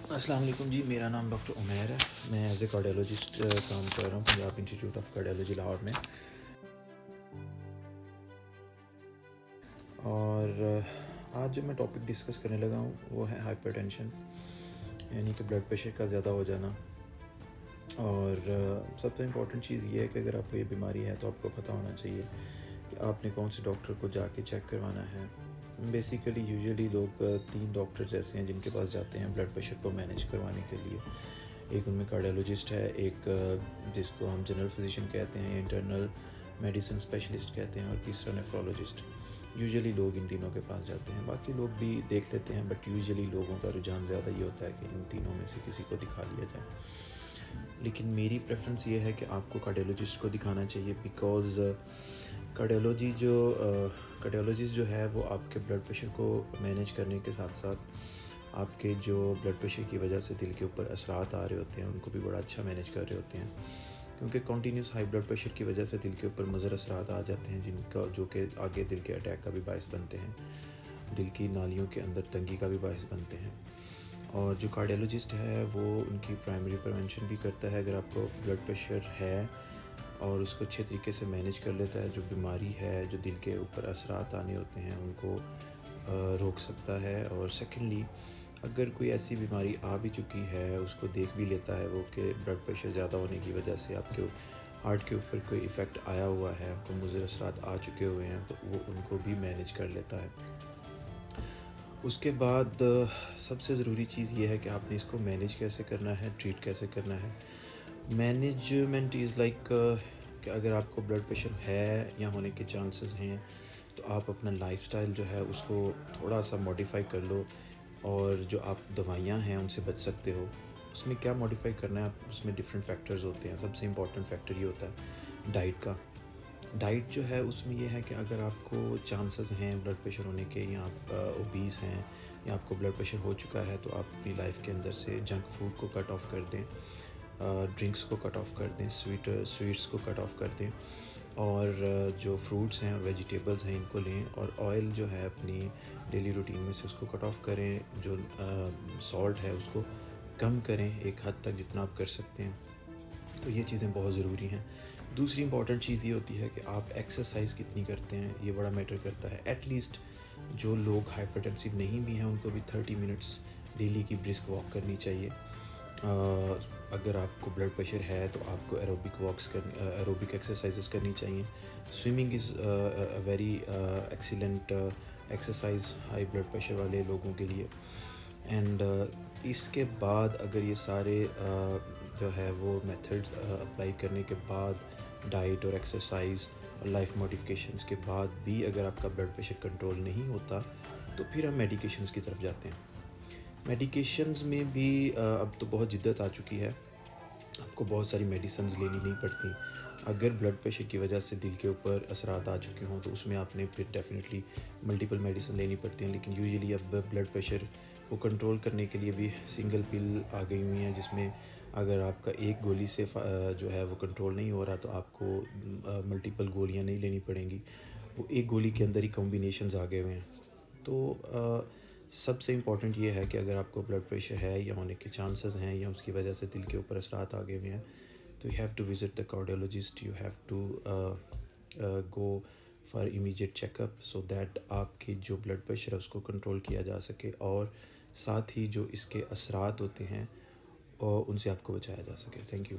السلام علیکم جی، میرا نام ڈاکٹر عمیر ہے. میں ایز اے کارڈیولوجسٹ کام کر رہا ہوں Punjab institute of cardiology Lahore میں. اور آج جو میں ٹاپک ڈسکس کرنے لگا ہوں وہ ہے ہائپر ٹینشن، یعنی کہ بلڈ پریشر کا زیادہ ہو جانا. اور سب سے امپورٹنٹ چیز یہ ہے کہ اگر آپ کو یہ بیماری ہے تو آپ کو پتہ ہونا چاہیے کہ آپ نے کون سے ڈاکٹر کو جا کے چیک کروانا ہے. بیسیکلی یوزلی لوگ 3 ڈاکٹرز ایسے ہیں جن کے پاس جاتے ہیں بلڈ پریشر کو مینیج کروانے کے لیے. ایک ان میں کارڈیولوجسٹ ہے، ایک جس کو ہم جنرل فزیشین کہتے ہیں، انٹرنل میڈیسن اسپیشلسٹ کہتے ہیں، اور تیسرا نیفرولوجسٹ. یوزلی لوگ ان تینوں کے پاس جاتے ہیں، باقی لوگ بھی دیکھ لیتے ہیں، بٹ یوزلی لوگوں کا رجحان زیادہ یہ ہوتا ہے کہ ان تینوں میں سے کسی کو دکھا لیا جائے. لیکن میری پریفرنس یہ ہے کہ آپ کو کارڈیولوجسٹ کو دکھانا چاہیے، بیکاز کارڈیولوجسٹ جو ہے وہ آپ کے بلڈ پریشر کو مینیج کرنے کے ساتھ ساتھ آپ کے جو بلڈ پریشر کی وجہ سے دل کے اوپر اثرات آ رہے ہوتے ہیں ان کو بھی بڑا اچھا مینیج کر رہے ہوتے ہیں. کیونکہ کنٹینیوس ہائی بلڈ پریشر کی وجہ سے دل کے اوپر مضر اثرات آ جاتے ہیں جو کہ آگے دل کے اٹیک کا بھی باعث بنتے ہیں، دل کی نالیوں کے اندر تنگی کا بھی باعث بنتے ہیں. اور جو کارڈیولوجسٹ ہے وہ ان کی پرائمری پریونشن بھی کرتا ہے. اگر آپ کو بلڈ پریشر ہے اور اس کو اچھے طریقے سے مینیج کر لیتا ہے، جو بیماری ہے، جو دل کے اوپر اثرات آنے ہوتے ہیں ان کو روک سکتا ہے. اور سیکنڈلی اگر کوئی ایسی بیماری آ بھی چکی ہے، اس کو دیکھ بھی لیتا ہے وہ کہ بلڈ پریشر زیادہ ہونے کی وجہ سے آپ کے ہارٹ کے اوپر کوئی ایفیکٹ آیا ہوا ہے، کوئی مضر اثرات آ چکے ہوئے ہیں، تو وہ ان کو بھی مینیج کر لیتا ہے. اس کے بعد سب سے ضروری چیز یہ ہے کہ آپ نے اس کو مینیج کیسے کرنا ہے، ٹریٹ کیسے کرنا ہے. مینجمنٹ از لائک کہ اگر آپ کو بلڈ پریشر ہے یا ہونے کے چانسز ہیں تو آپ اپنا لائف سٹائل جو ہے اس کو تھوڑا سا موڈیفائی کر لو، اور جو آپ دوائیاں ہیں ان سے بچ سکتے ہو. اس میں کیا موڈیفائی کرنا ہے، اس میں ڈفرینٹ فیکٹرز ہوتے ہیں. سب سے امپورٹنٹ فیکٹر یہ ہوتا ہے ڈائٹ کا. ڈائٹ جو ہے اس میں یہ ہے کہ اگر آپ کو چانسز ہیں بلڈ پریشر ہونے کے، یا آپ اوبیس ہیں، یا آپ کو بلڈ پریشر ہو چکا ہے، تو آپ اپنی لائف کے اندر سے جنک فوڈ کو کٹ آف کر دیں، ڈرنکس کو کٹ آف کر دیں، سویٹس کو کٹ آف کر دیں، اور جو فروٹس ہیں اور ویجیٹیبلز ہیں ان کو لیں. اور آئل جو ہے اپنی ڈیلی روٹین میں سے اس کو کٹ آف کریں. جو سالٹ ہے اس کو کم کریں ایک حد تک جتنا آپ کر سکتے ہیں. تو یہ چیزیں بہت ضروری ہیں. دوسری امپورٹنٹ چیز یہ ہوتی ہے کہ آپ ایکسرسائز کتنی کرتے ہیں، یہ بڑا میٹر کرتا ہے. ایٹ لیسٹ جو لوگ ہائپر ٹینسو نہیں بھی ہیں ان کو بھی 30 منٹس ڈیلی کی برسک واک کرنی چاہیے. اگر آپ کو بلڈ پریشر ہے تو آپ کو ایروبک ایکسرسائزز کرنی چاہیے. Swimming is a very excellent exercise high blood pressure والے لوگوں کے لیے. اینڈ اس کے بعد اگر یہ سارے جو ہے وہ میتھڈ اپلائی کرنے کے بعد، ڈائٹ اور ایکسرسائز اور لائف موڈیفکیشنز کے بعد بھی اگر آپ کا بلڈ پریشر کنٹرول نہیں ہوتا تو پھر ہم میڈیکیشنز کی طرف جاتے ہیں. میڈیکیشنز میں بھی اب تو بہت جدت آ چکی ہے. آپ کو بہت ساری میڈیسنز لینی نہیں پڑتی. اگر بلڈ پریشر کی وجہ سے دل کے اوپر اثرات آ چکے ہوں تو اس میں آپ نے پھر ڈیفینیٹلی ملٹیپل میڈیسن لینی پڑتی ہیں. لیکن یوزلی اب بلڈ پریشر کو کنٹرول کرنے کے لیے بھی سنگل پل آ گئی ہوئی ہیں، جس میں اگر آپ کا ایک گولی سے جو ہے وہ کنٹرول نہیں ہو رہا تو آپ کو ملٹیپل گولیاں نہیں لینی پڑیں گی. وہ ایک گولی کے اندر ہی کمبینیشنز آ گئے ہوئے ہیں. تو سب سے امپورٹنٹ یہ ہے کہ اگر آپ کو بلڈ پریشر ہے یا ہونے کے چانسز ہیں یا اس کی وجہ سے دل کے اوپر اثرات آ گئے ہوئے ہیں، تو you have to visit the cardiologist. You have to go for immediate check up so that آپ کی جو بلڈ پریشر ہے اس کو کنٹرول کیا جا سکے، اور ساتھ ہی جو اس کے اثرات ہوتے ہیں ان سے آپ کو بچایا جا سکے. Thank you.